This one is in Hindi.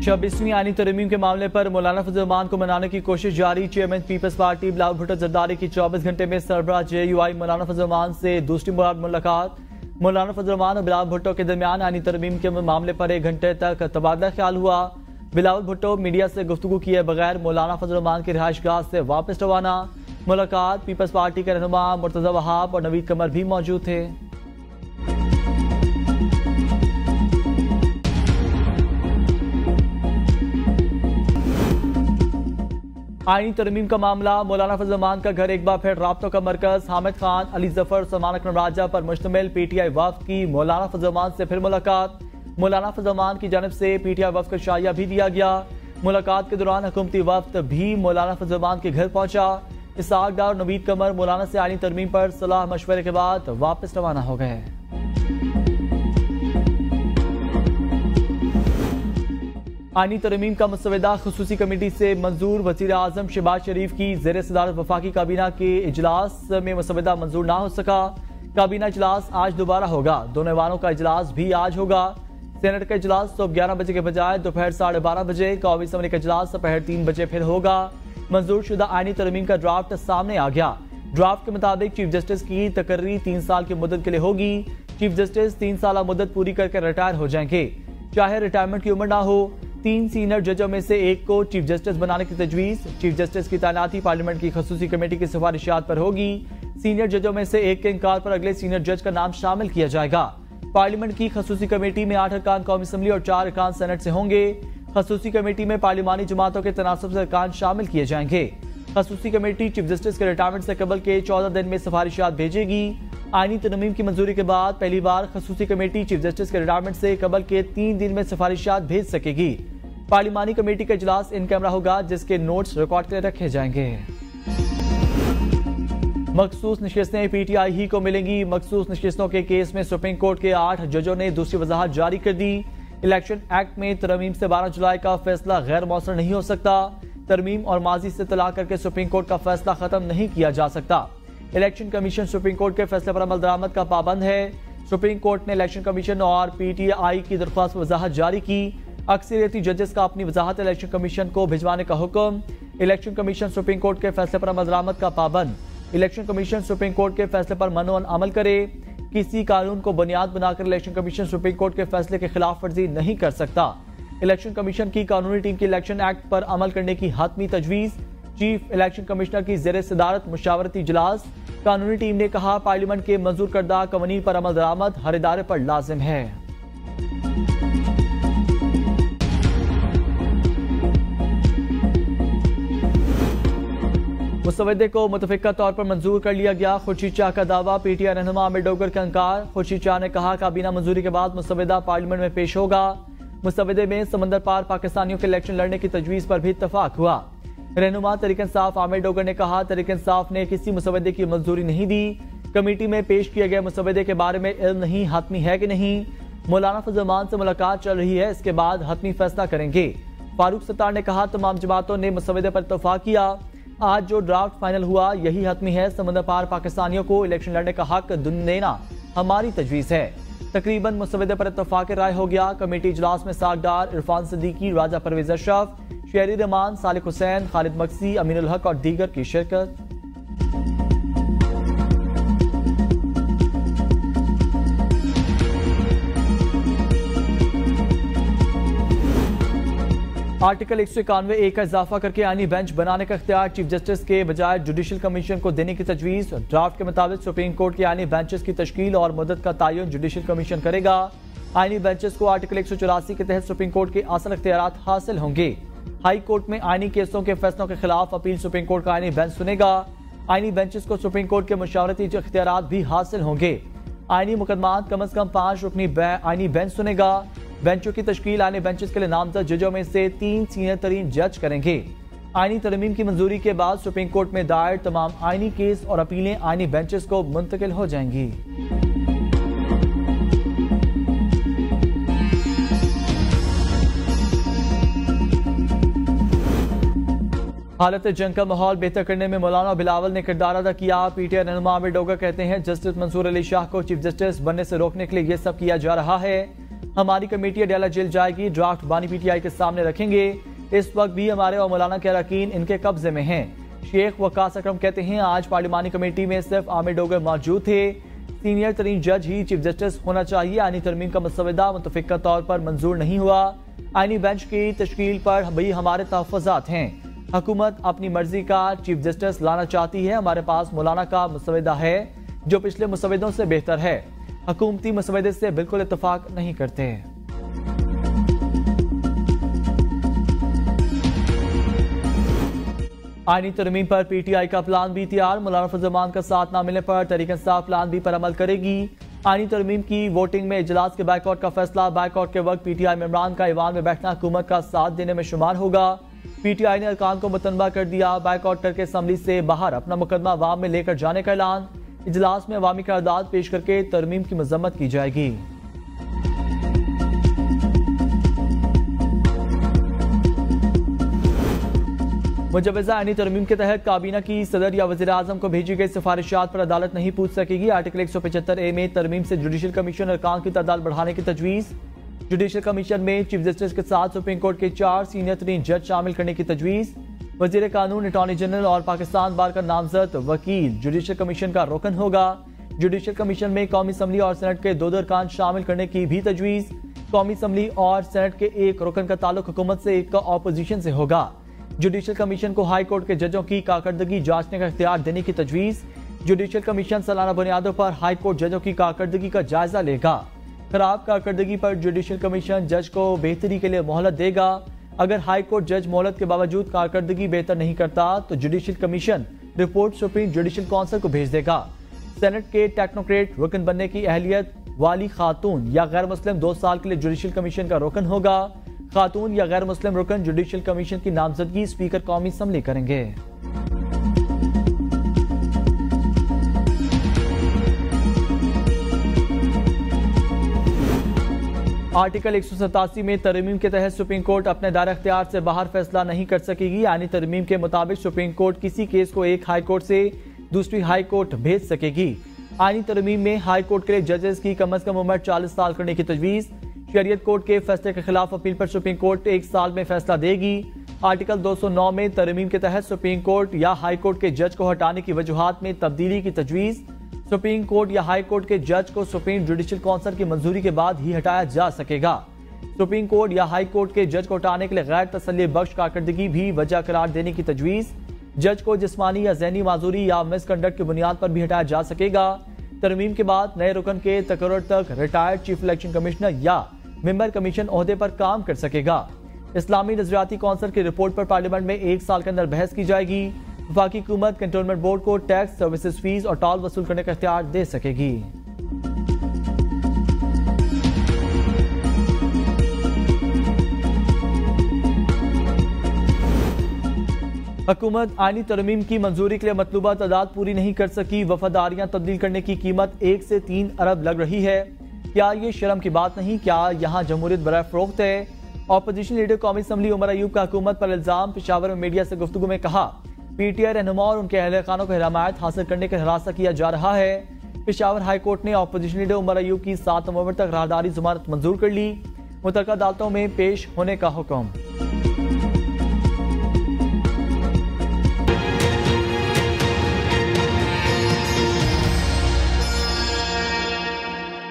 26वीं आईनी तरमीम के मामले पर मौलाना फजल रहमान को मनाने की कोशिश जारी। Chairman People's Party Bilawal Bhutto Zardari की 24 घंटे में सरबराह JUI मौलाना फजल रहमान से दूसरी मुलाकात। मौलाना फजल रहमान और बिलावल भुट्टो के दरमियान आईनी तरमीम के मामले पर 1 घंटे तक तबादला ख्याल हुआ। बिलावल भुट्टो मीडिया से गुफ्तगू किए बगैर मौलाना फजल रहमान की रिहाइशगाह से वापस रवाना। मुलाकात पीपल्स पार्टी के रहनुमा मुर्तजा वहाब और नवीद कमर भी मौजूद थे। आईनी तरमीम का मामला, मौलाना फजल रहमान का घर एक बार फिर राब्तों का मरकज। हामिद खान, अली जफर, सलमान अकरम राजा पर मुश्तमिल PTI वफ्द की मौलाना फजल रहमान से फिर मुलाकात। मौलाना फजल रहमान की जानिब से PTI वफ्द को शाया भी दिया गया। मुलाकात के दौरान हुकूमती वफ्द भी मौलाना फजल रहमान के घर पहुंचा। इसहाक डार और नवीद कमर मौलाना से आईनी तरमीम पर सलाह मशवरे के बाद वापस रवाना हो गए। आईनी तरमीम का मसवदा खुसूसी कमेटी से मंजूर। वज़ीर आज़म शहबाज शरीफ की ज़ेर सदारत वफाकी काबीना के इजलास में मसवदा मंजूर ना हो सका। काबीना इजलास आज दोबारा होगा। दोनों ऐवानों का इजलास भी आज होगा। सेनेट का इजलास सुबह 11 बजे के बजाय दोपहर 12:30 बजे, कौमी असम्बली का इजलास दोपहर 3 बजे फिर होगा। मंजूर शुदा आईनी तरमीम का ड्राफ्ट सामने आ गया। ड्राफ्ट के मुताबिक चीफ जस्टिस की तकर्री 3 साल की मुद्दत के लिए होगी। चीफ जस्टिस 3 साल मुद्दत पूरी करके रिटायर हो जाएंगे, चाहे रिटायरमेंट की उम्र ना हो। 3 सीनियर जजों में से एक को चीफ जस्टिस बनाने की तजवीज। चीफ जस्टिस की तैनाती पार्लियामेंट की खसूसी कमेटी की सिफारिशात पर होगी। सीनियर जजों में से एक के इंकार पर अगले सीनियर जज का नाम शामिल किया जाएगा। पार्लियामेंट की खसूसी कमेटी में 8 अरकान कौमी असम्बली और 4 अरकान सेनेट से होंगे। खसूसी कमेटी में पार्लिमानी जमातों के तनासब से अरकान शामिल किए जाएंगे। खसूसी कमेटी चीफ जस्टिस के रिटायरमेंट से कबल के 14 दिन में सिफारिशात भेजेगी। आईनी तरमीम की मंजूरी के बाद पहली बार खसूसी कमेटी चीफ जस्टिस के रिटायरमेंट से कबल के 3 दिन में सिफारिशात भेज सकेगी। पार्लिमानी कमेटी का इजलास इन कैमरा होगा, जिसके नोट्स रिकॉर्ड कर रखे जाएंगे। मखसूस नशिस्तें PTI ही को मिलेंगी। मखसूस नशिस्तों के केस में सुप्रीम कोर्ट के 8 जजों ने दूसरी वजाहत जारी कर दी। इलेक्शन एक्ट में तरमीम से 12 जुलाई का फैसला गैर मौसर नहीं हो सकता। तरमीम और माजी से तलाक करके सुप्रीम कोर्ट का फैसला खत्म नहीं किया जा सकता। इलेक्शन कमीशन सुप्रीम कोर्ट के फैसले पर अमल दरामद का पाबंद है। सुप्रीम कोर्ट ने इलेक्शन कमीशन और PTI की दरख्वास्त पर वजाहत जारी की। अक्सरियती जजेस का अपनी वजाहत इलेक्शन कमीशन को भिजवाने का हुक्म। इलेक्शन कमीशन सुप्रीम कोर्ट के फैसले पर अमल दरामद का पाबंद। इलेक्शन कमीशन सुप्रीम कोर्ट के फैसले पर मनोन अमल करे। किसी कानून को बुनियाद बनाकर इलेक्शन कमीशन सुप्रीम कोर्ट के फैसले के खिलाफ वर्जी नहीं कर सकता। इलेक्शन कमीशन की कानूनी टीम की इलेक्शन एक्ट पर अमल करने की हातमी तजवीज। चीफ इलेक्शन कमिश्नर की ज़ेर सदारत मुशावरती इजलास। कानूनी टीम ने कहा, पार्लियामेंट के मंजूर करदा कवानीन पर अमल दरामद हर इदारे पर लाजिम है। मुसवदे को मुतफिका तौर पर मंजूर कर लिया गया। खुर्शीद शाह का दावा, PTI रहनुमा आमिर डोगर का इंकार। खुर्शीद शाह ने कहा, काबीना मंजूरी के बाद मुसवदा पार्लियामेंट में पेश होगा। मुसवदे में समंदर पार पाकिस्तानियों के इलेक्शन लड़ने की तजवीज पर भी इत्तफाक हुआ। रहनुमा तहरीक इंसाफ आमिर डोगर ने कहा, तहरीक इंसाफ ने किसी मुसवदे की मंजूरी नहीं दी। कमेटी में पेश किए गए मुसवदे के बारे में इल्म नहीं, हतमी है कि नहीं। मौलाना फजल रहमान से मुलाकात चल रही है, इसके बाद हतमी फैसला करेंगे। फारूक सत्तार ने कहा, तमाम जमातों ने मुसवदे पर इत्तफाक किया। आज जो ड्राफ्ट फाइनल हुआ यही हतमी है। समंदर पार पाकिस्तानियों को इलेक्शन लड़ने का हक देना हमारी तजवीज है। तकरीबन मुसवदे पर इत्तफाक राय हो गया। कमेटी इजलास में साक डार, इरफान सिद्दीकी, राजा परवेज अशरफ, शेरी रहमान, सालिक हुसैन, खालिद मक्सी, अमीनुल हक और दीगर की शिरकत। आर्टिकल 191A का इजाफा करके आईनी बेंच बनाने का इख्तियार चीफ जस्टिस के बजाय जुडिशल कमीशन को देने की तजवीज। ड्राफ्ट के मुताबिक सुप्रीम कोर्ट के आईनी बेंचेस की तश्कील और मुद्दत का तयन जुडिशल कमीशन करेगा। आईनी बेंचेस को आर्टिकल 184 के तहत सुप्रीम कोर्ट के असल इख्तियारात हासिल होंगे। हाई कोर्ट में आईनी केसों के फैसलों के खिलाफ अपील सुप्रीम कोर्ट का आईनी बेंच सुनेगा। आईनी बेंचेस को सुप्रीम कोर्ट के मुशावरती इख्तियारात भी हासिल होंगे। आईनी मुकदमात कम अज कम 5 रुकनी आईनी बेंच सुनेगा। बेंचों की तश्कील आईनी बेंचेस के लिए नामजद जजों में से 3 सीनियर तरीन जज करेंगे। आईनी तरमीम की मंजूरी के बाद सुप्रीम कोर्ट में दायर तमाम आईनी केस और अपीलें आईनी बेंचेस को मुंतकिल हो जाएंगी। हालत जंग का माहौल बेहतर करने में मौलाना बिलावल ने किरदार अदा किया। PTI रहनुमा आमिर डोगर कहते हैं, जस्टिस मंसूर अली शाह को चीफ जस्टिस बनने से रोकने के लिए यह सब किया जा रहा है। हमारी कमेटी अडयाला जेल जाएगी, ड्राफ्ट बानी पीटीआई के सामने रखेंगे। इस वक्त भी हमारे और मौलाना के अरकान इनके कब्जे में हैं। शेख वकास अकरम कहते हैं, आज पार्लिमानी कमेटी में सिर्फ आमिर डोगर मौजूद थे। सीनियर तरीन जज ही चीफ जस्टिस होना चाहिए। आईनी तरमीम का मसवदा मुतफिका तौर पर मंजूर नहीं हुआ। आईनी बेंच की तश्कील पर भी हमारे तहफ़्फ़ुज़ात हैं। हुकूमत अपनी मर्जी का चीफ जस्टिस लाना चाहती है। हमारे पास मौलाना का मसवदा है जो पिछले मसवदों से बेहतर है। हुकूमती मसवदे से बिल्कुल इत्तफाक नहीं करते। आईनी तरमीम पर पीटीआई का प्लान भी तैयार। मौलाना फजल रहमान का साथ न मिलने पर तहरीक इंसाफ प्लान भी पर अमल करेगी। आईनी तरमीम की वोटिंग में इजलास के बाइकआउट का फैसला। बाइकआउट के वक्त पीटीआई मेंबरान का ईवान में बैठना हुकूमत का साथ देने में शुमार होगा। पीटीआई ने अरकान को मुतनबा कर दिया। बाइकआउट करके असम्बली से बाहर अपना मुकदमा अवाम में लेकर जाने का ऐलान। इजलास में अवामी करारदाद पेश करके तरमीम की मजम्मत की जाएगी। मुजवजा आईनी तरमीम के तहत काबीना की सदर या वज़ीर आज़म को भेजी गई सिफारिशात पर अदालत नहीं पूछ सकेगी। आर्टिकल 175A में तरमीम से जुडिशल कमीशन अरकान की तादाद बढ़ाने की तजवीज़। जुडिशल कमीशन में चीफ जस्टिस के साथ सुप्रीम कोर्ट के 4 सीनियर तरीन जज शामिल करने की तजवीज़। वज़ीर कानून, अटॉर्नी जनरल और पाकिस्तान बार का नामजद वकील जुडिशल कमीशन का रुकन होगा। जुडिशल कमीशन में कौमी असम्बली और सेनेट के 2 अरकान शामिल करने की भी तजवीज़। कौमी असम्बली और सेनेट के एक रुकन का ताल्लुक हुकूमत से, एक का ऑपोजिशन से होगा। जुडिशल कमीशन को हाई कोर्ट के जजों की कारकर्दगी जांचने का इख्तियार देने की तजवीज़। जुडिशल कमीशन सालाना बुनियादों पर हाई कोर्ट जजों की कारकर्दगी का जायजा लेगा। खराब कारकर्दगी पर जुडिशल कमीशन जज को बेहतरी के लिए मोहलत देगा। अगर हाई कोर्ट जज मोहलत के बावजूद कारकर्दगी बेहतर नहीं करता तो judicial commission report supreme judicial council को भेज देगा। सेनेट के टेक्नोक्रेट रुकन बनने की अहलियत वाली खातून या गैर मुस्लिम 2 साल के लिए जुडिशल कमीशन का रुकन होगा। खातून या गैर मुस्लिम रुकन जुडिशल कमीशन की नामजदगी स्पीकर कौमी असम्बली करेंगे। आर्टिकल 187 में तरमीम के तहत सुप्रीम कोर्ट अपने दायरा इख्तियार से बाहर फैसला नहीं कर सकेगी। यानी तरमीम के मुताबिक सुप्रीम कोर्ट किसी केस को एक हाई कोर्ट से दूसरी हाई कोर्ट भेज सकेगी। आईनी तरमीम में हाई कोर्ट के लिए जजेस की कम अज कम उम्र 40 साल करने की तजवीज़। शरीयत कोर्ट के फैसले के खिलाफ अपील पर सुप्रीम कोर्ट 1 साल में फैसला देगी। आर्टिकल 209 में तरमीम के तहत सुप्रीम कोर्ट या हाई कोर्ट के जज को हटाने की वजूहात में तब्दीली की तजवीज़। सुप्रीम कोर्ट या हाई कोर्ट के जज को सुप्रीम जुडिशल काउंसिल की मंजूरी के बाद ही हटाया जा सकेगा। सुप्रीम कोर्ट या हाई कोर्ट के जज को हटाने के लिए गैर तसल्ली बख्श कारकर्दगी भी वजह करार देने की तजवीज़। जज को जिस्मानी या ज़हनी माजूरी या मिसकंडक्ट की बुनियाद पर भी हटाया जा सकेगा। तरमीम के बाद नए रुकन के तकर्रुर तक रिटायर्ड चीफ इलेक्शन कमिश्नर या मेंबर कमीशन ओहदे पर काम कर सकेगा। इस्लामी नजरियाती काउंसिल की रिपोर्ट पर पार्लियामेंट में 1 साल के अंदर बहस की जाएगी। वफाकी हुकूमत कंटोनमेंट बोर्ड को टैक्स, सर्विसेज फीस और टॉल वसूल करने का इख्तियार दे सकेगी। हुकूमत आईनी तरमीम की मंजूरी के लिए मतलूबा तादाद पूरी नहीं कर सकी। वफादारियां तब्दील करने की कीमत 1 से 3 अरब लग रही है। क्या ये शर्म की बात नहीं? क्या यहाँ जमहूरियत बराए फरोख्त है? ऑपोजिशन लीडर कौमी असम्बली उमर अयूब का हुकूमत पर इल्जाम। पेशावर में मीडिया से गुफ्तगू में कहा, पीटीआई रहनुमा और उनके अहले खानों को हिमायत हासिल करने का हरासा किया जा रहा है। पेशावर हाई कोर्ट ने ऑपोजिशन लीडर उमर अयूब की 7 नवंबर तक राहदारी जमानत मंजूर कर ली। मुतल्लिका अदालतों में पेश होने का हुक्म।